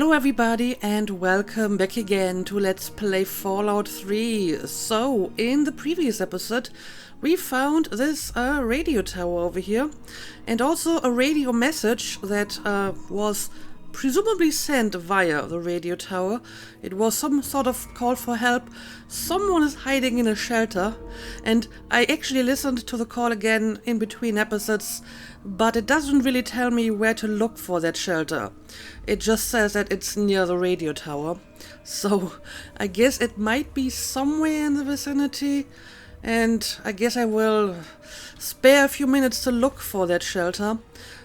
Hello everybody and welcome back again to Let's Play Fallout 3. So, in the previous episode we found this radio tower over here and also a radio message that was presumably sent via the radio tower. It was some sort of call for help. Someone is hiding in a shelter, and I actually listened to the call again in between episodes, but it doesn't really tell me where to look for that shelter. It just says that it's near the radio tower, so I guess it might be somewhere in the vicinity, and I guess I will spare a few minutes to look for that shelter.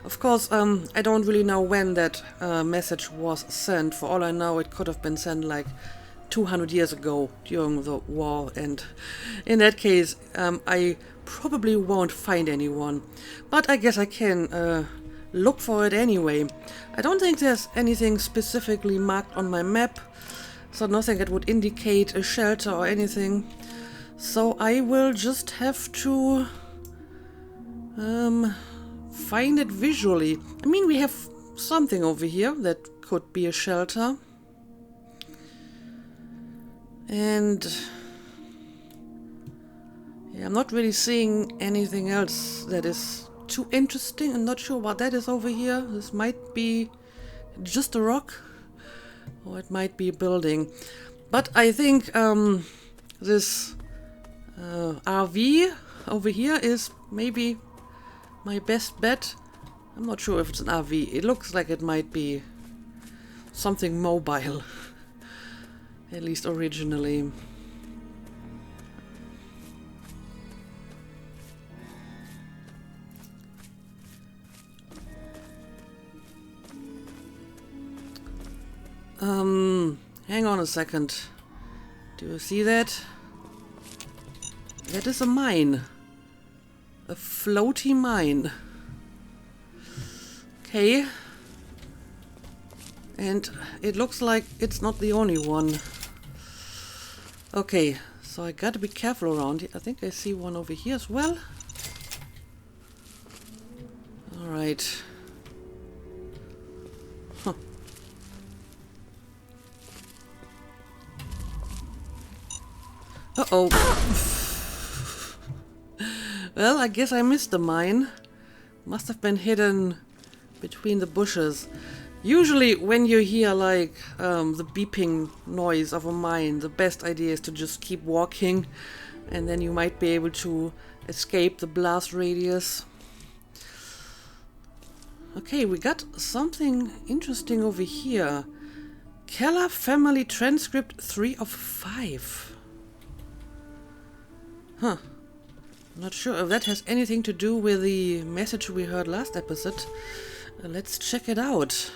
Of course, I don't really know when that message was sent. For all I know, it could have been sent like 200 years ago during the war, and in that case, I probably won't find anyone. But I guess I can look for it anyway. I don't think there's anything specifically marked on my map, so nothing that would indicate a shelter or anything. So I will just have to find it visually. I mean, we have something over here that could be a shelter. And yeah, I'm not really seeing anything else that is too interesting. I'm not sure what that is over here. This might be just a rock, or it might be a building. But I think this RV over here is maybe my best bet. I'm not sure if it's an RV. It looks like it might be something mobile, at least originally. Hang on a second. Do you see that? That is a mine. A floaty mine. Okay. And it looks like it's not the only one. Okay, so I gotta be careful around here. I think I see one over here as well. Alright. Huh. Uh-oh. Well, I guess I missed the mine. Must have been hidden between the bushes. Usually when you hear like the beeping noise of a mine, the best idea is to just keep walking, and then you might be able to escape the blast radius. Okay, we got something interesting over here. Keller family transcript 3 of 5. Huh. Not sure if that has anything to do with the message we heard last episode. Let's check it out.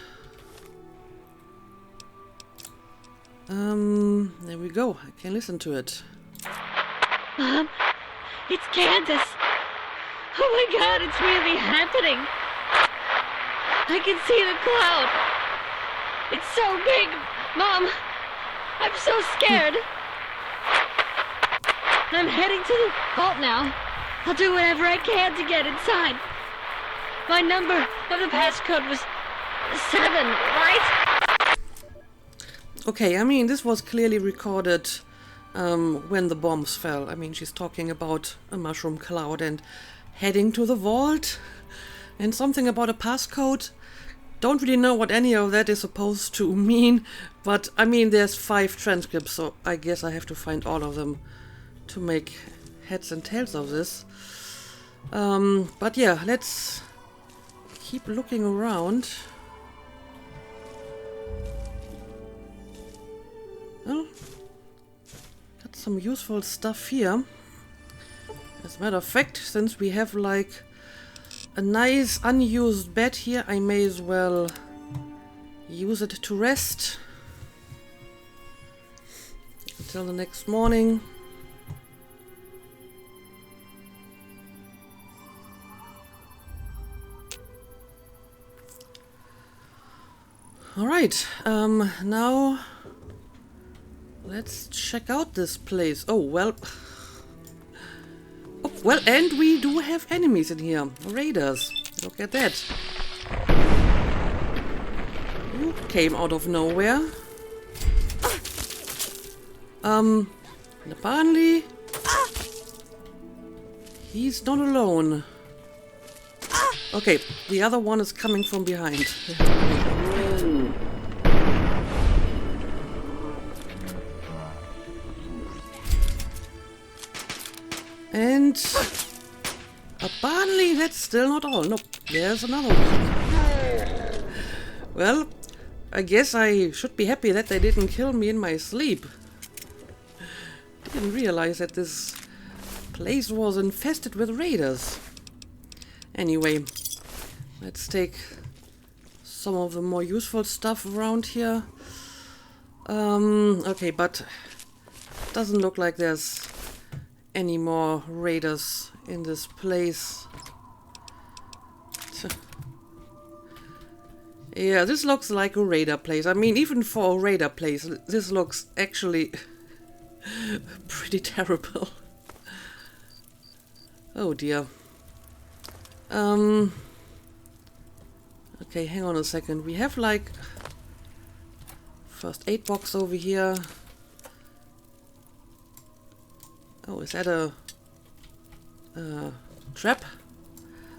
There we go. I can listen to it. Mom, it's Candace. Oh my God, it's really happening. I can see the cloud. It's so big. Mom, I'm so scared. I'm heading to the vault now. I'll do whatever I can to get inside. My number of the passcode was 7, right? Okay, I mean, this was clearly recorded when the bombs fell. I mean, she's talking about a mushroom cloud and heading to the vault. And something about a passcode. Don't really know what any of that is supposed to mean. But, I mean, there's 5 transcripts, so I guess I have to find all of them to make heads and tails of this. But yeah, let's keep looking around. Well, got some useful stuff here. As a matter of fact, since we have like a nice unused bed here, I may as well use it to rest until the next morning. Alright, now let's check out this place. Oh, well, and we do have enemies in here. Raiders. Look at that. You came out of nowhere. Apparently, he's not alone. Okay, the other one is coming from behind. And apparently that's still not all. Nope, there's another one. Well, I guess I should be happy that they didn't kill me in my sleep. Didn't realize that this place was infested with raiders. Anyway, let's take some of the more useful stuff around here. Okay, but doesn't look like there's any more raiders in this place. Yeah, this looks like a raider place. I mean, even for a raider place, this looks actually pretty terrible. Oh dear. Okay, hang on a second. We have like first aid box over here. Oh, is that a trap?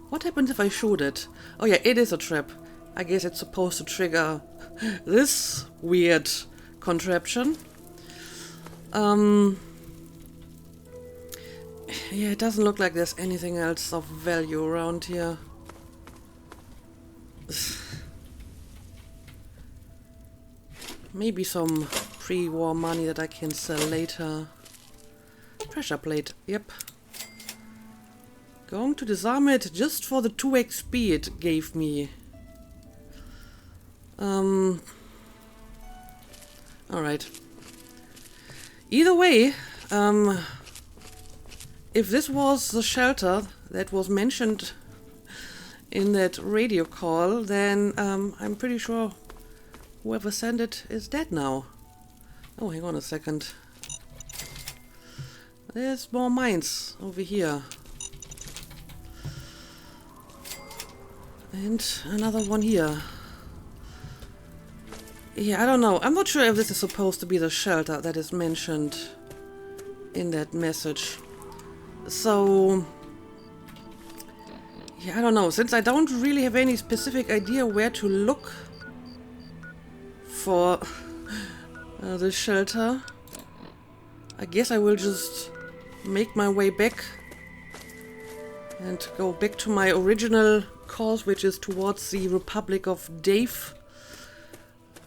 What happens if I shoot it? Oh yeah, it is a trap. I guess it's supposed to trigger this weird contraption. Yeah, it doesn't look like there's anything else of value around here. Maybe some pre-war money that I can sell later. Pressure plate, yep. Going to disarm it just for the 2 XP it gave me. Alright. Either way, if this was the shelter that was mentioned in that radio call, then I'm pretty sure whoever sent it is dead now. Oh, hang on a second. There's more mines over here. And another one here. Yeah, I don't know. I'm not sure if this is supposed to be the shelter that is mentioned in that message. So, yeah, I don't know. Since I don't really have any specific idea where to look for the shelter, I guess I will just make my way back and go back to my original course, which is towards the Republic of Dave.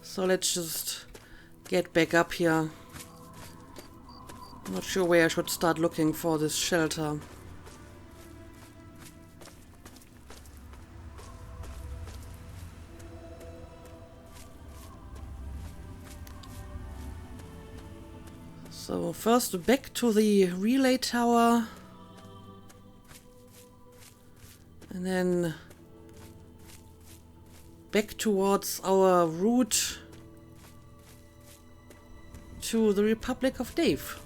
So let's just get back up here. I'm not sure where I should start looking for this shelter. So first back to the relay tower. And then back towards our route to the Republic of Dave.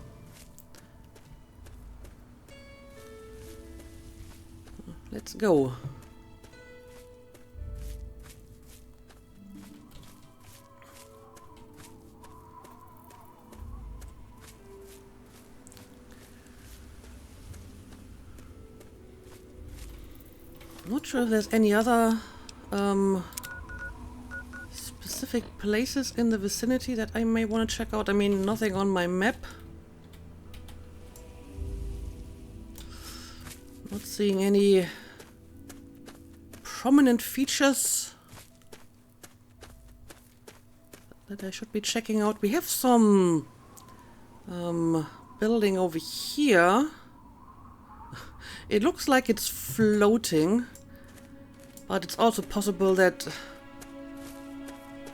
Let's go. Not sure if there's any other specific places in the vicinity that I may want to check out. I mean, nothing on my map. Not seeing any prominent features that I should be checking out. We have some building over here. It looks like it's floating, but it's also possible that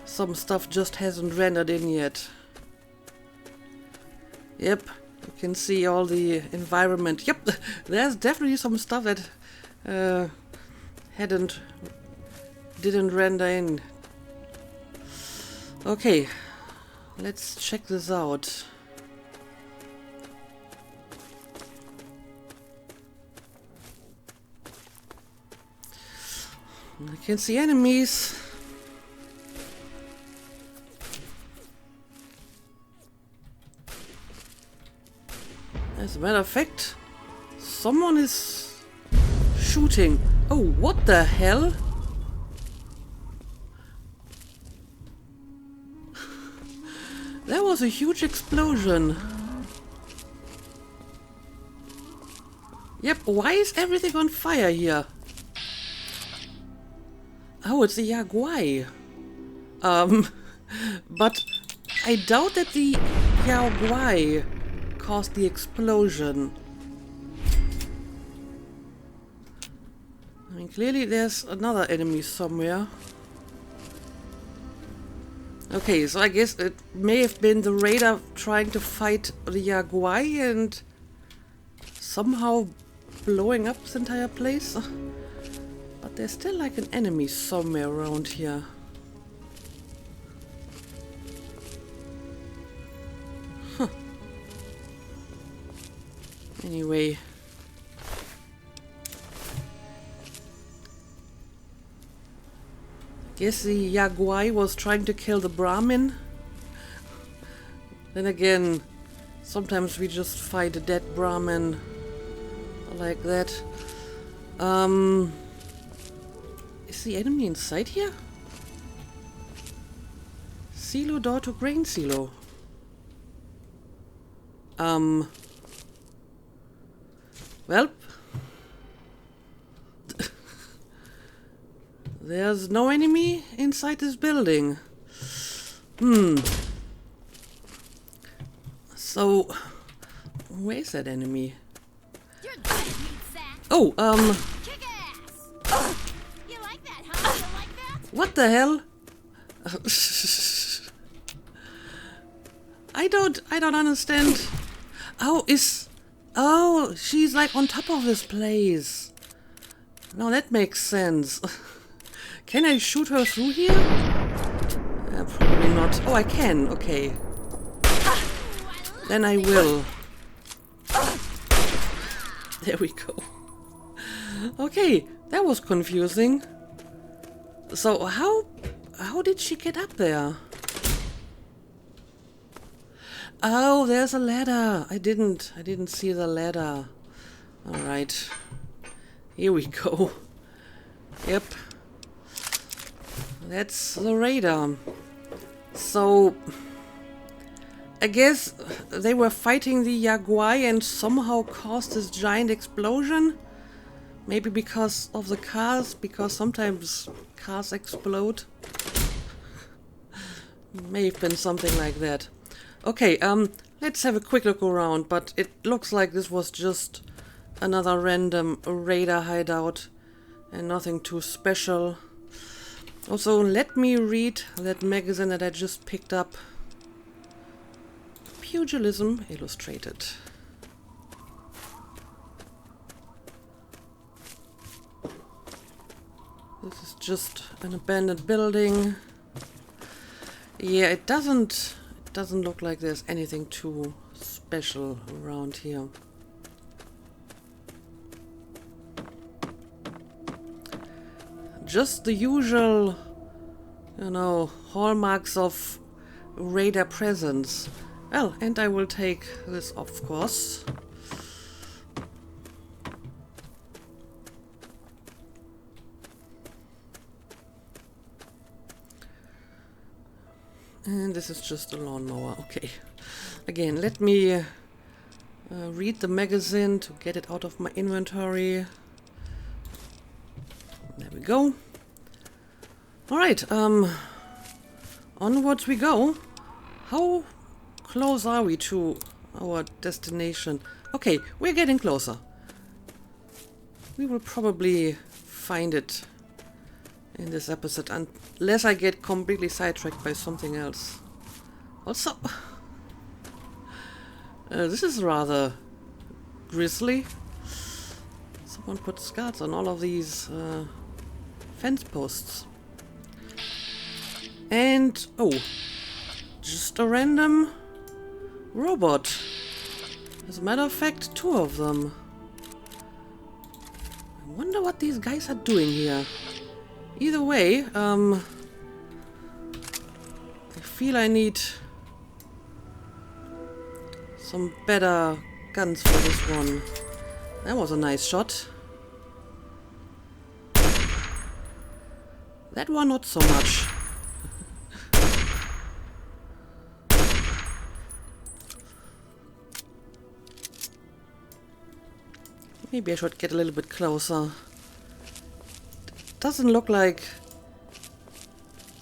some stuff just hasn't rendered in yet. Yep, you can see all the environment. Yep, there's definitely some stuff that didn't render in. Okay, let's check this out. I can see enemies. As a matter of fact, someone is shooting. Oh, what the hell? There was a huge explosion. Yep, why is everything on fire here? Oh, it's the Yaguai. But I doubt that the Yaguai caused the explosion. I mean, clearly there's another enemy somewhere. Okay, so I guess it may have been the raider trying to fight the Yaguai and somehow blowing up this entire place. But there's still like an enemy somewhere around here. Huh. Anyway. Guess the Yaguai was trying to kill the Brahmin. Then again, sometimes we just fight a dead Brahmin like that. Is the enemy inside here? Silo door to grain silo. Well, there's no enemy inside this building. So, where's that enemy? Oh, Kick ass! You like that, huh? You like that? what the hell? I don't understand. Oh, she's like on top of this place. Now that makes sense. Can I shoot her through here? Probably not. Oh, I can. Okay. Then I will. There we go. Okay, that was confusing. So how did she get up there? Oh, there's a ladder. I didn't see the ladder. All right. Here we go. Yep. That's the radar. So I guess they were fighting the Yaguai and somehow caused this giant explosion. Maybe because of the cars, because sometimes cars explode. May have been something like that. Okay, let's have a quick look around, but it looks like this was just another random radar hideout and nothing too special. Also, let me read that magazine that I just picked up. Pugilism Illustrated. This is just an abandoned building. Yeah, it doesn't look like there's anything too special around here. Just the usual, you know, hallmarks of radar presence. Well, and I will take this, of course. And this is just a lawnmower. Okay. Again, let me read the magazine to get it out of my inventory. There we go. Alright, onwards we go. How close are we to our destination? Okay, we're getting closer. We will probably find it in this episode, unless I get completely sidetracked by something else. Also, this is rather grisly. Someone put scars on all of these fence posts. And, oh, just a random robot. As a matter of fact, 2 of them. I wonder what these guys are doing here. Either way, I feel I need some better guns for this one. That was a nice shot. That one not so much. Maybe I should get a little bit closer. Doesn't look like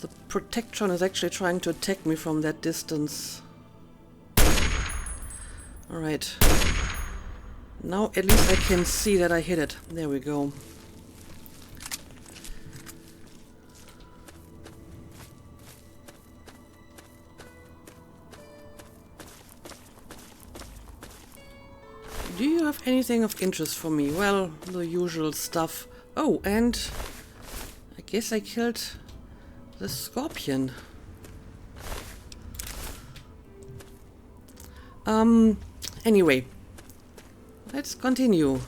the Protectron is actually trying to attack me from that distance. Alright. Now at least I can see that I hit it. There we go. Do you have anything of interest for me? Well, the usual stuff. Oh, and I guess I killed the scorpion. Anyway, let's continue.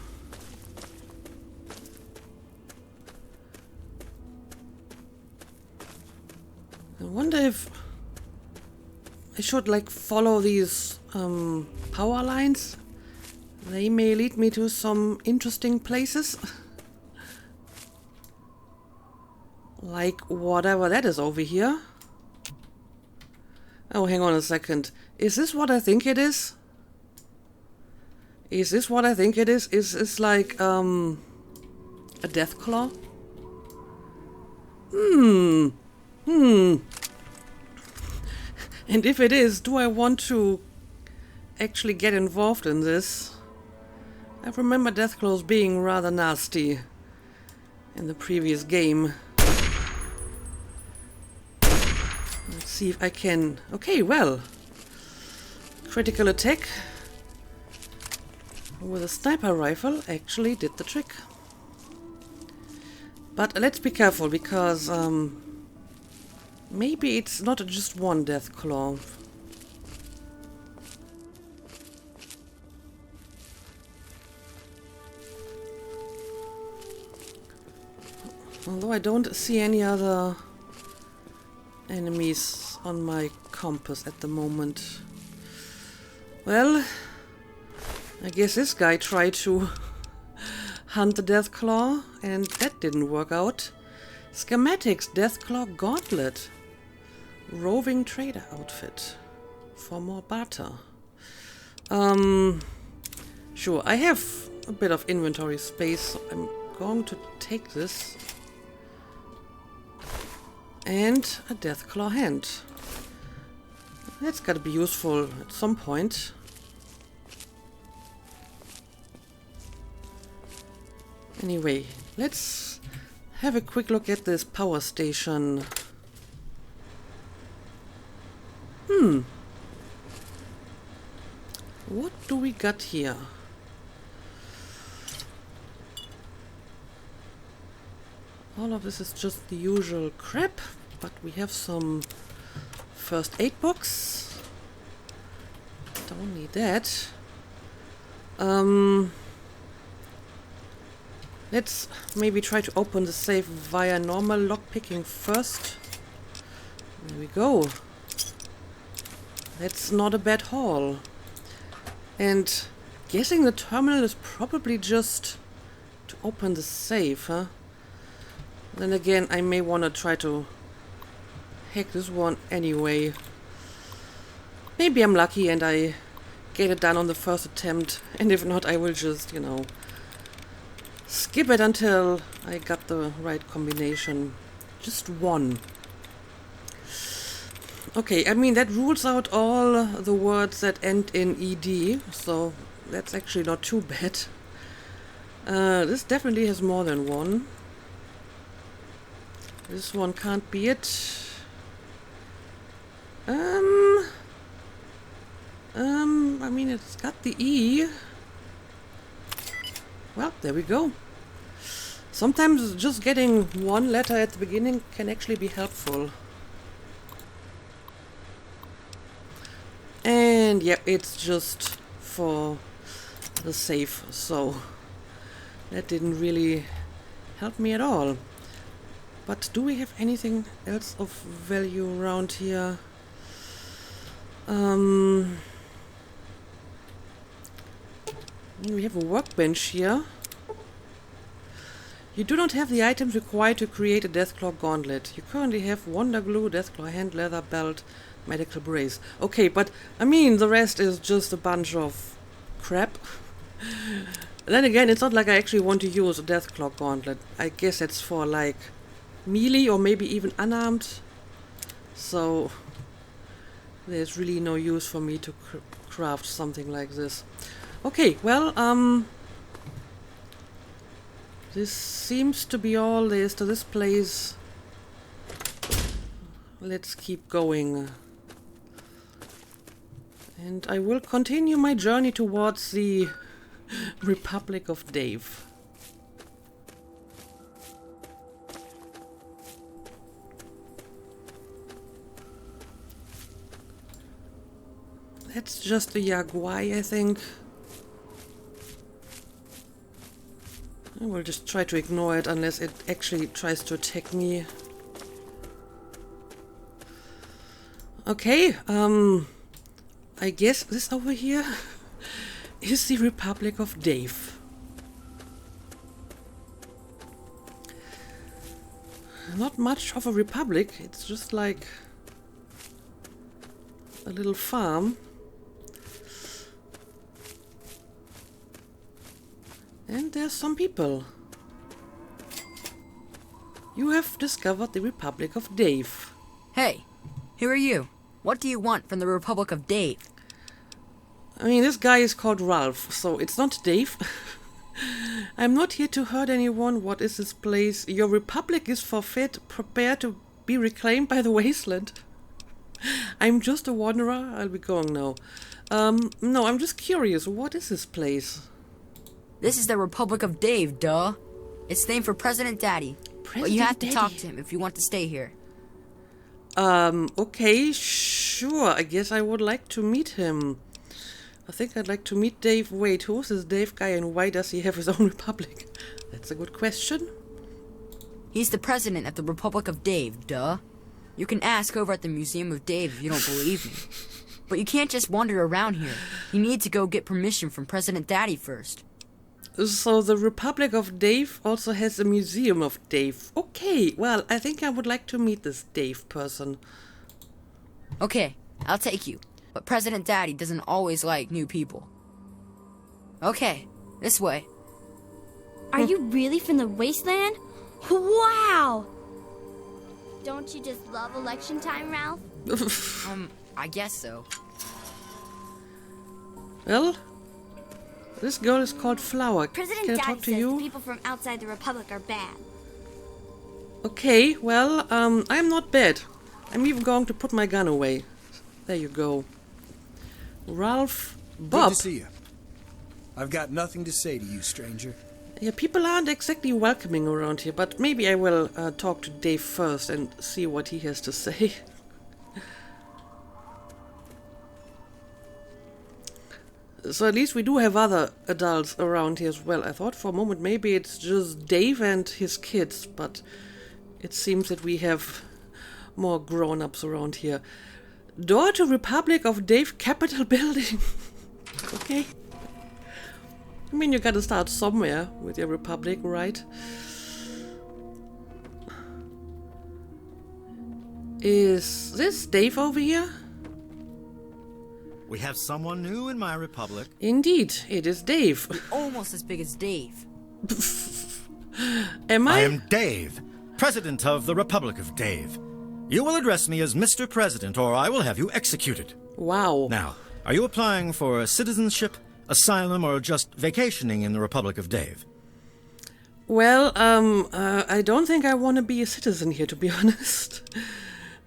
I wonder if I should like follow these power lines. They may lead me to some interesting places. Like whatever that is over here. Oh, hang on a second. Is this what I think it is? Is this what I think it is? Is this like a Deathclaw? And if it is, do I want to actually get involved in this? I remember Deathclaws being rather nasty in the previous game. Let's see if I can... Okay, well. Critical attack with a sniper rifle actually did the trick. But let's be careful because maybe it's not just one Deathclaw. Although I don't see any other enemies on my compass at the moment. Well, I guess this guy tried to hunt the Deathclaw, and that didn't work out. Schematics, Deathclaw Gauntlet. Roving trader outfit. For more barter. Sure, I have a bit of inventory space, so I'm going to take this. And a Deathclaw hand. That's gotta be useful at some point. Anyway, let's have a quick look at this power station. What do we got here? All of this is just the usual crap, but we have some first aid box. Don't need that. Let's maybe try to open the safe via normal lockpicking first. There we go. That's not a bad haul. And guessing the terminal is probably just to open the safe, huh? Then again, I may want to try to hack this one anyway. Maybe I'm lucky and I get it done on the first attempt, and if not, I will just, you know, skip it until I got the right combination. Just one. Okay, I mean, that rules out all the words that end in ED, so that's actually not too bad. This definitely has more than one. This one can't be it. I mean, it's got the E. Well, there we go. Sometimes just getting one letter at the beginning can actually be helpful. And yeah, it's just for the safe, so that didn't really help me at all. But do we have anything else of value around here? We have a workbench here. You do not have the items required to create a Deathclaw gauntlet. You currently have Wonder Glue, Deathclaw hand, leather belt, medical brace. Okay, but I mean the rest is just a bunch of crap. Then again, it's not like I actually want to use a Deathclaw gauntlet. I guess it's for like melee or maybe even unarmed. So there's really no use for me to craft something like this. Okay, well, this seems to be all there is to this place. Let's keep going. And I will continue my journey towards the Republic of Dave. That's just a Yaguai, I think. I will just try to ignore it unless it actually tries to attack me. Okay, I guess this over here is the Republic of Dave. Not much of a republic, it's just like a little farm. And there's some people. You have discovered the Republic of Dave. Hey, who are you? What do you want from the Republic of Dave? I mean, this guy is called Ralph, so it's not Dave. I'm not here to hurt anyone. What is this place? Your Republic is forfeit. Prepare to be reclaimed by the Wasteland. I'm just a wanderer. I'll be going now. No, I'm just curious. What is this place? This is the Republic of Dave, duh. It's named for President Daddy. But you have to talk to him if you want to stay here. Okay, sure. I guess I would like to meet him. I think I'd like to meet Dave. Wait, who's this Dave guy and why does he have his own republic? That's a good question. He's the president of the Republic of Dave, duh. You can ask over at the Museum of Dave if you don't believe me. But you can't just wander around here. You need to go get permission from President Daddy first. So the Republic of Dave also has a Museum of Dave. Okay, well, I think I would like to meet this Dave person. Okay, I'll take you. But President Daddy doesn't always like new people. Okay, this way. Are you really from the Wasteland? Wow! Don't you just love election time, Ralph? I guess so. Well, this girl is called Flower. President Can I Daddy talk to says you? the people from outside the Republic are bad. Okay, well, I'm not bad. I'm even going to put my gun away. There you go. Ralph Bob. Good to see you. I've got nothing to say to you, stranger. Yeah, people aren't exactly welcoming around here, but maybe I will talk to Dave first and see what he has to say. So at least we do have other adults around here as well. I thought for a moment maybe it's just Dave and his kids, but it seems that we have more grown-ups around here. Door to Republic of Dave Capitol Building. Okay. I mean, you gotta start somewhere with your Republic, right? Is this Dave over here? We have someone new in my republic. Indeed, it is Dave. Almost as big as Dave. Am I? I am Dave, President of the Republic of Dave. You will address me as Mr. President, or I will have you executed. Wow. Now, are you applying for citizenship, asylum, or just vacationing in the Republic of Dave? Well, I don't think I want to be a citizen here, to be honest.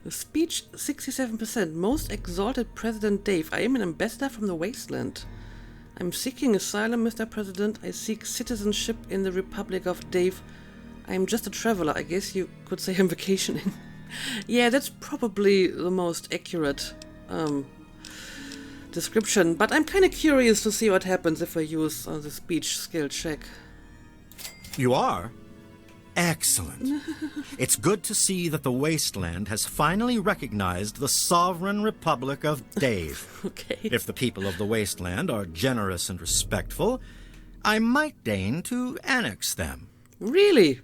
Speech 67%. Most exalted President Dave. I am an ambassador from the Wasteland. I'm seeking asylum, Mr. President. I seek citizenship in the Republic of Dave. I am just a traveler. I guess you could say I'm vacationing. Yeah, that's probably the most accurate description. But I'm kind of curious to see what happens if I use the speech skill check. You are? Excellent. It's good to see that the Wasteland has finally recognized the sovereign Republic of Dave. Okay. If the people of the Wasteland are generous and respectful, I might deign to annex them. Really?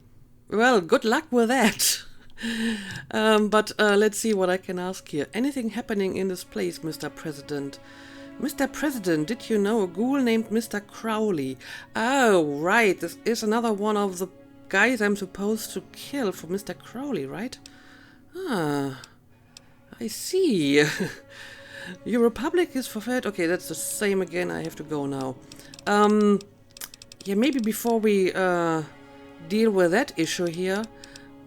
Well, good luck with that. But let's see what I can ask here. Anything happening in this place, Mr. President? Mr. President, did you know a ghoul named Mr. Crowley? Oh, right. This is another one of the guys I'm supposed to kill for Mr. Crowley, right? Ah, I see. Your republic is forfeit. Okay, that's the same again. I have to go now. Yeah, maybe before we deal with that issue here,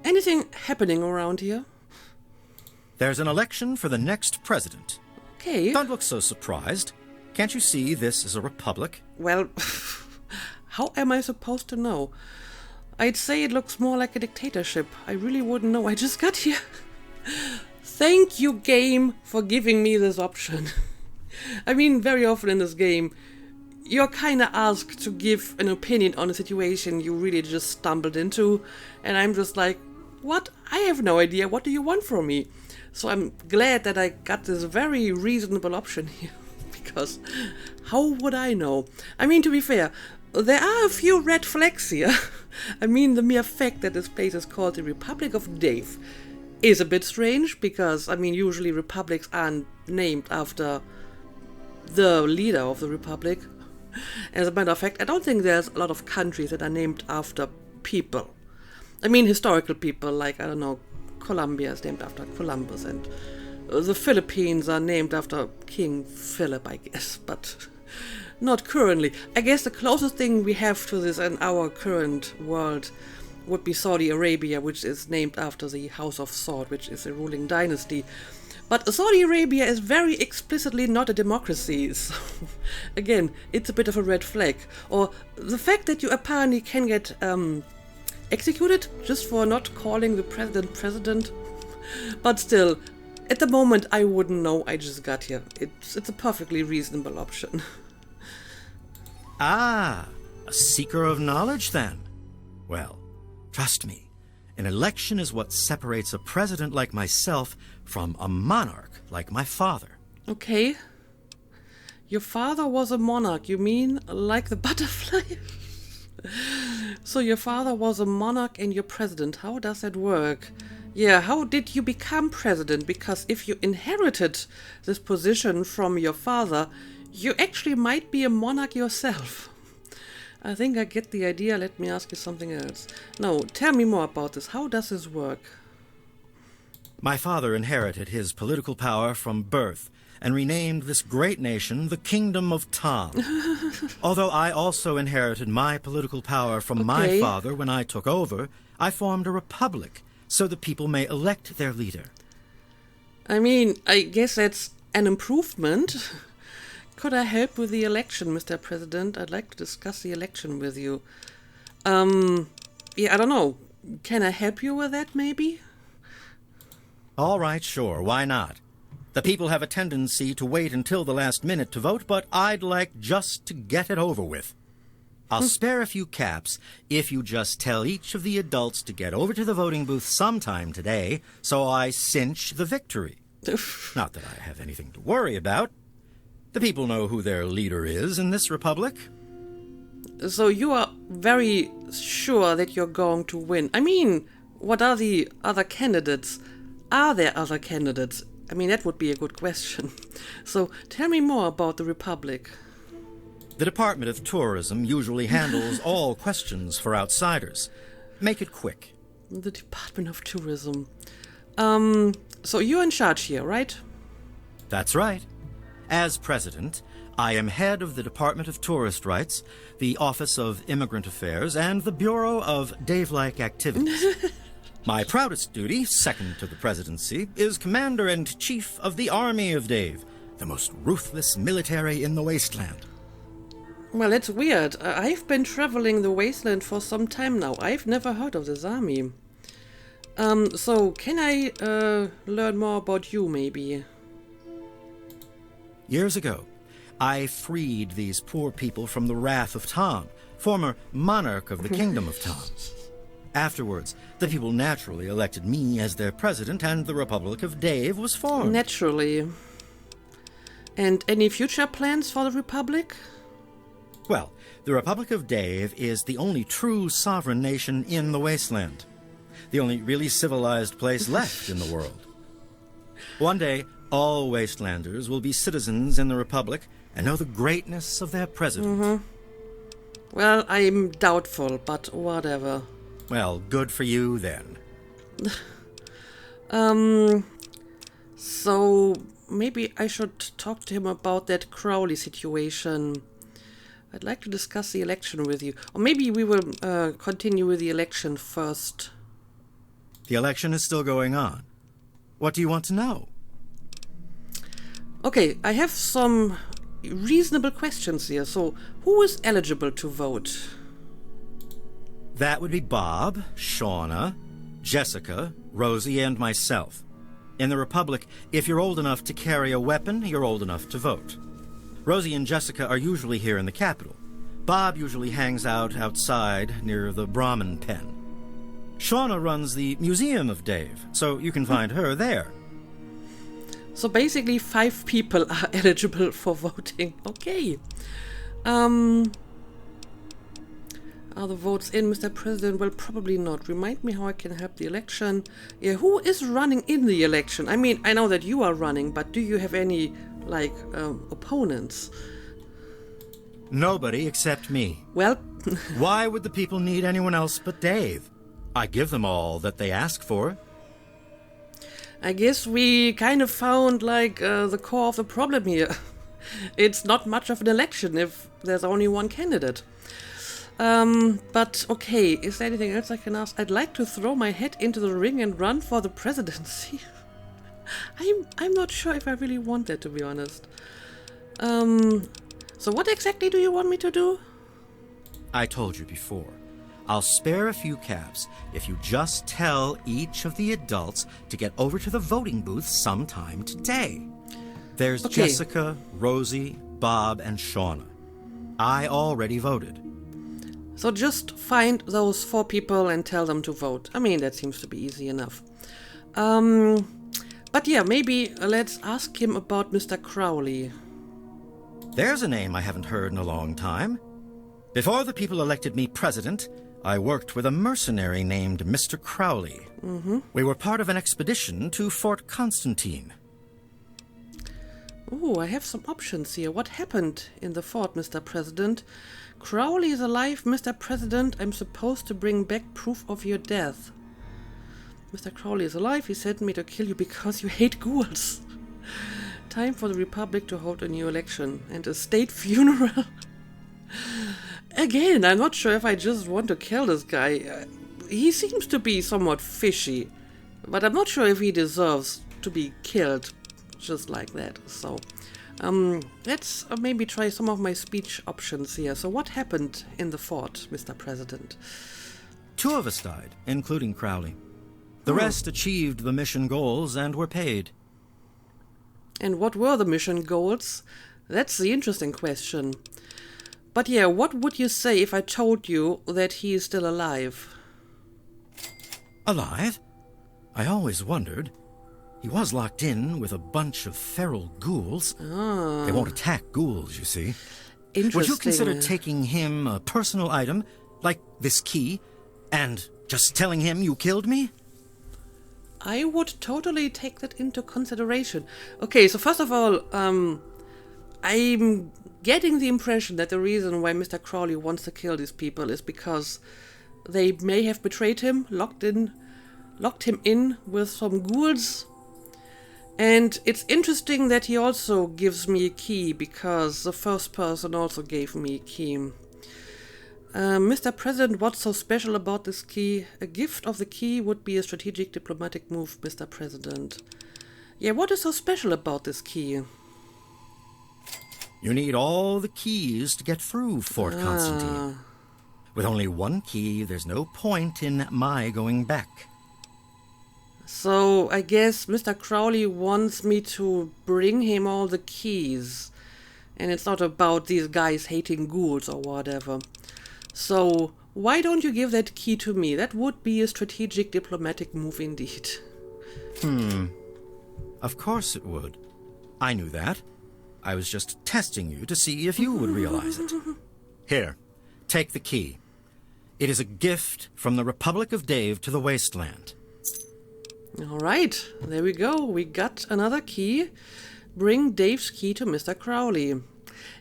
anything happening around here? There's an election for the next president. Okay. Don't look so surprised. Can't you see this is a republic? Well, how am I supposed to know? I'd say it looks more like a dictatorship. I really wouldn't know. I just got here. Thank you, game, for giving me this option. I mean, very often in this game, you're kind of asked to give an opinion on a situation you really just stumbled into, and I'm just like, what? I have no idea. What do you want from me? So I'm glad that I got this very reasonable option here, because how would I know? I mean, to be fair, there are a few red flags here. I mean, the mere fact that this place is called the Republic of Dave is a bit strange, because, I mean, usually republics aren't named after the leader of the republic. As a matter of fact, I don't think there's a lot of countries that are named after people. I mean, historical people, like, I don't know, Colombia is named after Columbus, and the Philippines are named after King Philip, I guess, but not currently. I guess the closest thing we have to this in our current world would be Saudi Arabia, which is named after the House of Saud, which is a ruling dynasty. But Saudi Arabia is very explicitly not a democracy, so again, it's a bit of a red flag. Or the fact that you apparently can get executed just for not calling the president. But still, at the moment I wouldn't know, I just got here. It's a perfectly reasonable option. Ah, a seeker of knowledge then. Well, trust me, an election is what separates a president like myself from a monarch like my father. Okay. Your father was a monarch, you mean like the butterfly? So your father was a monarch and you're president. How does that work? Yeah, how did you become president? Because if you inherited this position from your father, you actually might be a monarch yourself. I think I get the idea. Let me ask you something else. No, tell me more about this. How does this work? My father inherited his political power from birth and renamed this great nation the Kingdom of Tom. Although I also inherited my political power from my father when I took over, I formed a republic so the people may elect their leader. I mean, I guess that's an improvement. Could I help with the election, Mr. President? I'd like to discuss the election with you. Yeah, I don't know. Can I help you with that, maybe? All right, sure, why not? The people have a tendency to wait until the last minute to vote, but I'd like just to get it over with. I'll spare a few caps if you just tell each of the adults to get over to the voting booth sometime today, so I cinch the victory. Not that I have anything to worry about. The people know who their leader is in this republic. So you are very sure that you're going to win. I mean, what are the other candidates? Are there other candidates? I mean, that would be a good question. So tell me more about the republic. The Department of Tourism usually handles all questions for outsiders. Make it quick. The Department of Tourism. So you're in charge here, right? That's right. As president, I am head of the Department of Tourist Rights, the Office of Immigrant Affairs, and the Bureau of Dave-like Activities. My proudest duty, second to the presidency, is Commander and Chief of the Army of Dave, the most ruthless military in the Wasteland. Well, that's weird. I've been traveling the Wasteland for some time now. I've never heard of this army. So can I learn more about you, maybe? Years ago, I freed these poor people from the wrath of Tom, former monarch of the Kingdom of Tom. Afterwards, the people naturally elected me as their president, and the Republic of Dave was formed. Naturally. And any future plans for the Republic? Well, The Republic of Dave is the only true sovereign nation in the Wasteland. The only really civilized place left in the world. One day, all Wastelanders will be citizens in the Republic and know the greatness of their president. Well, I'm doubtful, but whatever. Well, good for you then. So maybe I should talk to him about that Crowley situation. I'd like to discuss the election with you. Or maybe we will continue with the election first. The election is still going on. What do you want to know? Okay, I have some reasonable questions here. So, who is eligible to vote? That would be Bob, Shauna, Jessica, Rosie, and myself. In the Republic, if you're old enough to carry a weapon, you're old enough to vote. Rosie and Jessica are usually here in the capital. Bob usually hangs out outside near the Brahmin pen. Shauna runs the Museum of Dave, so you can find her there. So basically 5 people are eligible for voting. Okay. Are the votes in, Mr. President? Well, probably not. Remind me how I can help the election. Yeah, who is running in the election? I mean, I know that you are running, but do you have any, opponents? Nobody except me. Well... Why would the people need anyone else but Dave? I give them all that they ask for. I guess we kind of found, the core of the problem here. It's not much of an election if there's only one candidate. But okay, is there anything else I can ask? I'd like to throw my head into the ring and run for the presidency. I'm not sure if I really want that, to be honest. So what exactly do you want me to do? I told you before. I'll spare a few caps if you just tell each of the adults to get over to the voting booth sometime today. There's Okay. Jessica, Rosie, Bob, and Shauna. I already voted. So just find those 4 people and tell them to vote. I mean, that seems to be easy enough. But yeah, maybe let's ask him about Mr. Crowley. There's a name I haven't heard in a long time. Before the people elected me president, I worked with a mercenary named Mr. Crowley. We were part of an expedition to Fort Constantine. Oh, I have some options here. What happened in the fort, Mr. President? Crowley is alive, Mr. President. I'm supposed to bring back proof of your death. Mr. Crowley is alive. He sent me to kill you because you hate ghouls. Time for the Republic to hold a new election and a state funeral. Again, I'm not sure if I just want to kill this guy. He seems to be somewhat fishy, but I'm not sure if he deserves to be killed just like that. So, let's maybe try some of my speech options here. So what happened in the fort, Mr. President? 2 of us died, including Crowley. The rest achieved the mission goals and were paid. And what were the mission goals? That's the interesting question. But yeah, what would you say if I told you that he is still alive? Alive? I always wondered. He was locked in with a bunch of feral ghouls. They won't attack ghouls, you see. Interesting. Would you consider taking him a personal item, like this key, and just telling him you killed me? I would totally take that into consideration. Okay, so first of all, I'm getting the impression that the reason why Mr. Crowley wants to kill these people is because they may have betrayed him, locked him in with some ghouls. And it's interesting that he also gives me a key, because the first person also gave me a key. Mr. President, what's so special about this key? A gift of the key would be a strategic diplomatic move, Mr. President. Yeah, what is so special about this key? You need all the keys to get through Fort Constantine. With only one key, there's no point in my going back. So, I guess Mr. Crowley wants me to bring him all the keys. And it's not about these guys hating ghouls or whatever. So, why don't you give that key to me? That would be a strategic diplomatic move indeed. Of course it would. I knew that. I was just testing you to see if you would realize it. Here, take the key. It is a gift from the Republic of Dave to the Wasteland. All right, there we go. We got another key. Bring Dave's key to Mr. Crowley.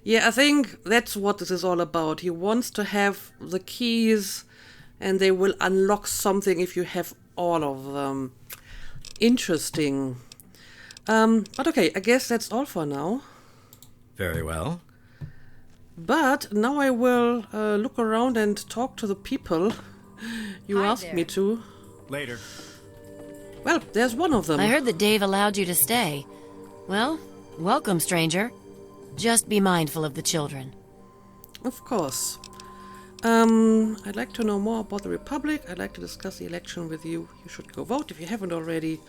Yeah, I think that's what this is all about. He wants to have the keys, and they will unlock something if you have all of them. Interesting. But okay, I guess that's all for now. Very well. But now I will look around and talk to the people you Hi asked there. me to. Later. Well, there's one of them. I heard that Dave allowed you to stay. Well, welcome, stranger. Just be mindful of the children. Of course. I'd like to know more about the Republic. I'd like to discuss the election with you. You should go vote if you haven't already.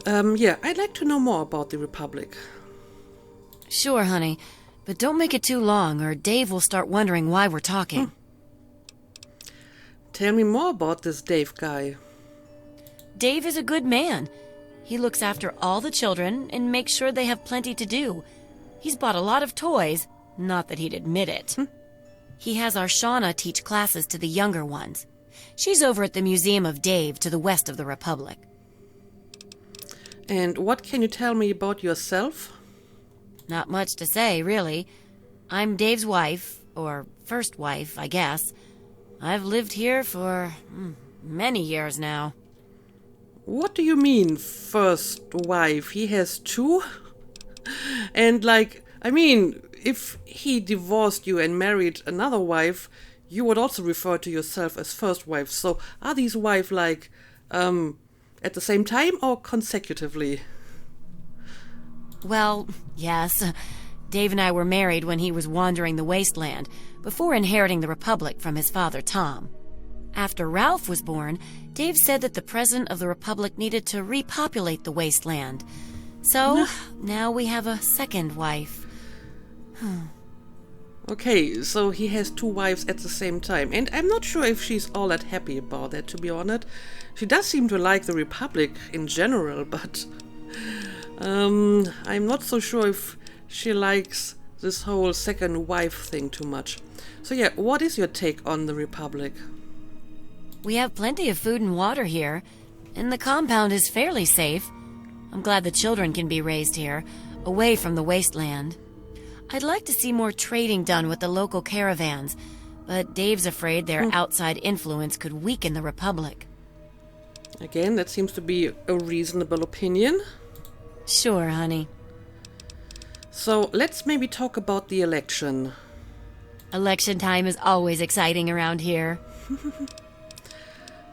Yeah, I'd like to know more about the Republic. Sure, honey. But don't make it too long, or Dave will start wondering why we're talking. Tell me more about this Dave guy. Dave is a good man. He looks after all the children and makes sure they have plenty to do. He's bought a lot of toys, not that he'd admit it. He has our Shauna teach classes to the younger ones. She's over at the Museum of Dave to the west of the Republic. And what can you tell me about yourself? Not much to say, really. I'm Dave's wife, or first wife, I guess. I've lived here for many years now. What do you mean, first wife? He has two? And if he divorced you and married another wife, you would also refer to yourself as first wife. So are these wives at the same time or consecutively? Well, yes. Dave and I were married when he was wandering the Wasteland, before inheriting the Republic from his father, Tom. After Ralph was born, Dave said that the President of the Republic needed to repopulate the Wasteland. So, now we have a second wife. Okay, so he has two wives at the same time. And I'm not sure if she's all that happy about that, to be honest. She does seem to like the Republic in general, but I'm not so sure if she likes this whole second wife thing too much. So yeah, what is your take on the Republic? We have plenty of food and water here, and the compound is fairly safe. I'm glad the children can be raised here, away from the Wasteland. I'd like to see more trading done with the local caravans, but Dave's afraid their outside influence could weaken the Republic. Again, that seems to be a reasonable opinion. Sure, honey. So let's maybe talk about the election. Election time is always exciting around here.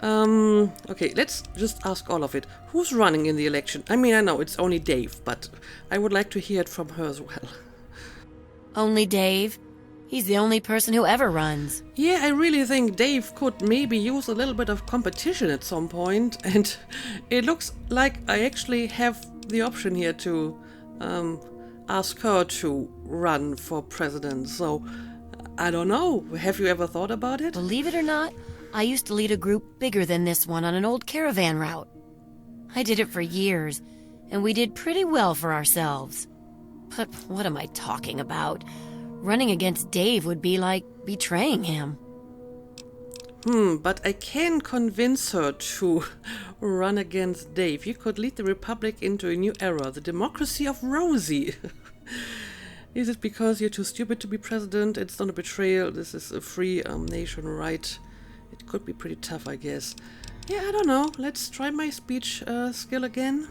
Okay, let's just ask all of it. Who's running in the election? I mean, I know it's only Dave, but I would like to hear it from her as well. Only Dave? He's the only person who ever runs. Yeah, I really think Dave could maybe use a little bit of competition at some point, and it looks like I actually have the option here to ask her to run for president. So, I don't know. Have you ever thought about it? Believe it or not, I used to lead a group bigger than this one on an old caravan route. I did it for years, and we did pretty well for ourselves. But what am I talking about? Running against Dave would be like betraying him. But I can convince her to run against Dave. You could lead the Republic into a new era, the democracy of Rosie. Is it because you're too stupid to be president? It's not a betrayal. This is a free nation, right? It could be pretty tough, I guess. Yeah, I don't know. Let's try my speech skill again.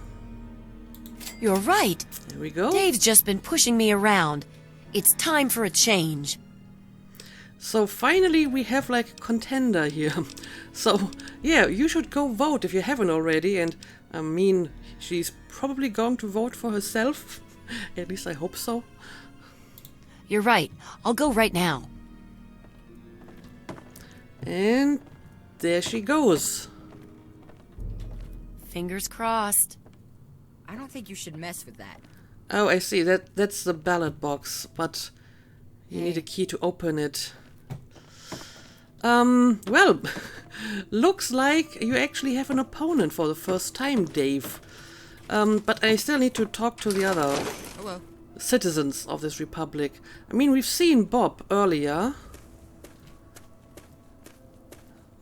You're right. There we go. Dave's just been pushing me around. It's time for a change. So finally we have like a contender here. So yeah, you should go vote if you haven't already. And I mean, she's probably going to vote for herself. At least I hope so. You're right. I'll go right now. And there she goes. Fingers crossed. I don't think you should mess with that. Oh, I see. That's the ballot box, but you need a key to open it. Well, looks like you actually have an opponent for the first time, Dave. But I still need to talk to the other citizens of this republic. I mean, we've seen Bob earlier.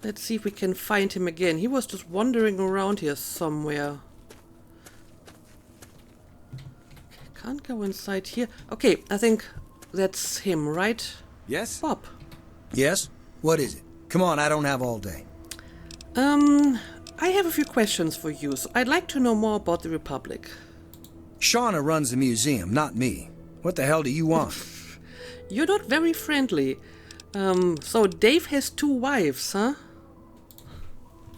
Let's see if we can find him again. He was just wandering around here somewhere. Can't go inside here. Okay, I think that's him, right? Yes? Bob. Yes? What is it? Come on, I don't have all day. I have a few questions for you, so I'd like to know more about the Republic. Shauna runs the museum, not me. What the hell do you want? You're not very friendly. So Dave has 2 wives, huh?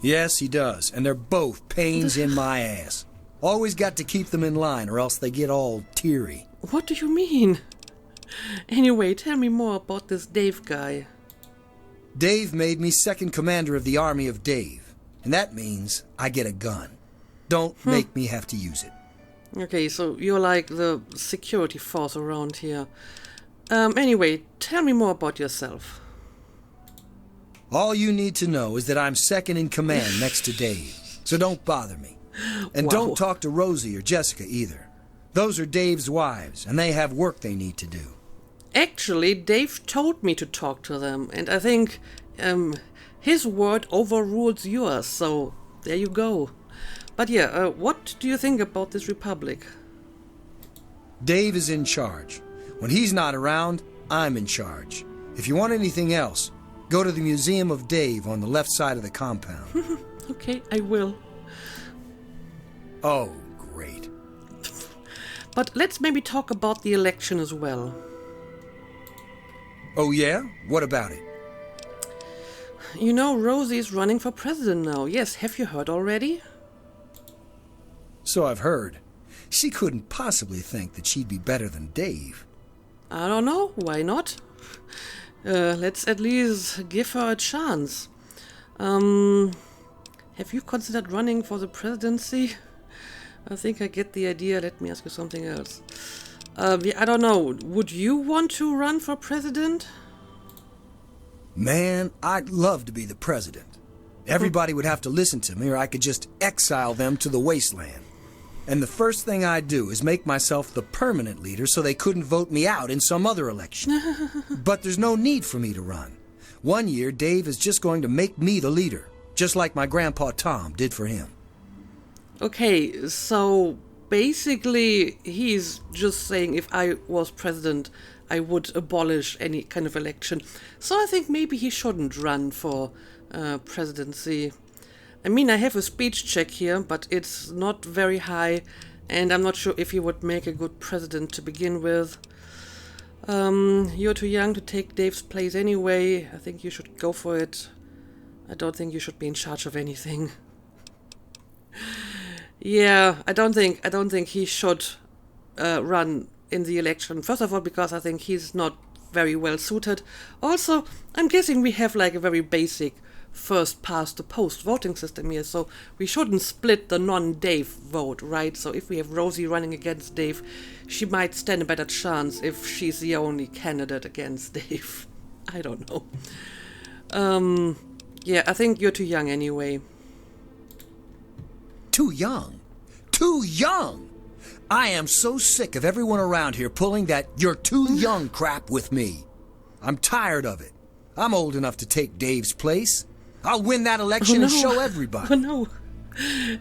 Yes, he does, and they're both pains in my ass. Always got to keep them in line, or else they get all teary. What do you mean? Anyway, tell me more about this Dave guy. Dave made me second commander of the Army of Dave, and that means I get a gun. Don't make me have to use it. Okay, so you're like the security force around here. Anyway, tell me more about yourself. All you need to know is that I'm second in command next to Dave, so don't bother me. And Wow. don't talk to Rosie or Jessica either. Those are Dave's wives, and they have work they need to do. Actually, Dave told me to talk to them, and I think his word overrules yours, so there you go. But yeah, what do you think about this Republic? Dave is in charge. When he's not around, I'm in charge. If you want anything else, go to the Museum of Dave on the left side of the compound. Okay, I will. Oh, great. But let's maybe talk about the election as well. Oh, yeah? What about it? You know, Rosie's running for president now. Yes, have you heard already? So I've heard. She couldn't possibly think that she'd be better than Dave. I don't know. Why not? Let's at least give her a chance. Have you considered running for the presidency? I think I get the idea. Let me ask you something else. I don't know. Would you want to run for president? Man, I'd love to be the president. Everybody would have to listen to me, or I could just exile them to the Wasteland. And the first thing I'd do is make myself the permanent leader so they couldn't vote me out in some other election. But there's no need for me to run. One year, Dave is just going to make me the leader, just like my grandpa Tom did for him. Okay, so basically he's just saying if I was president, I would abolish any kind of election. So I think maybe he shouldn't run for presidency. I mean, I have a speech check here, but it's not very high, and I'm not sure if he would make a good president to begin with. You're too young to take Dave's place anyway. I think you should go for it. I don't think you should be in charge of anything. Yeah, I don't think he should run in the election. First of all, because I think he's not very well suited. Also, I'm guessing we have like a very basic first past the post voting system here, so we shouldn't split the non-Dave vote, right? So if we have Rosie running against Dave, she might stand a better chance if she's the only candidate against Dave. I don't know. Yeah, I think you're too young anyway. Too young? Too young! I am so sick of everyone around here pulling that "you're too young" crap with me. I'm tired of it. I'm old enough to take Dave's place. I'll win that election and show everybody. Oh no.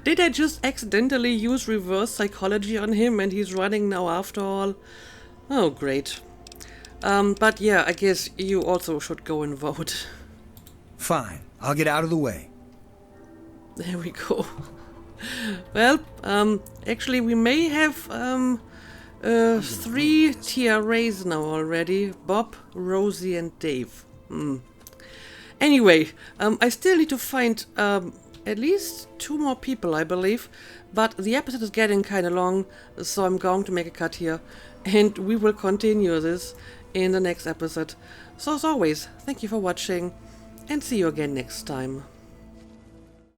Did I just accidentally use reverse psychology on him and he's running now after all? Oh, great. But yeah, I guess you also should go and vote. Fine, I'll get out of the way. There we go. Well, actually we may have 3 TRAs now already. Bob, Rosie and Dave. Anyway, I still need to find at least 2 more people, I believe. But the episode is getting kind of long, so I'm going to make a cut here. And we will continue this in the next episode. So as always, thank you for watching, and see you again next time.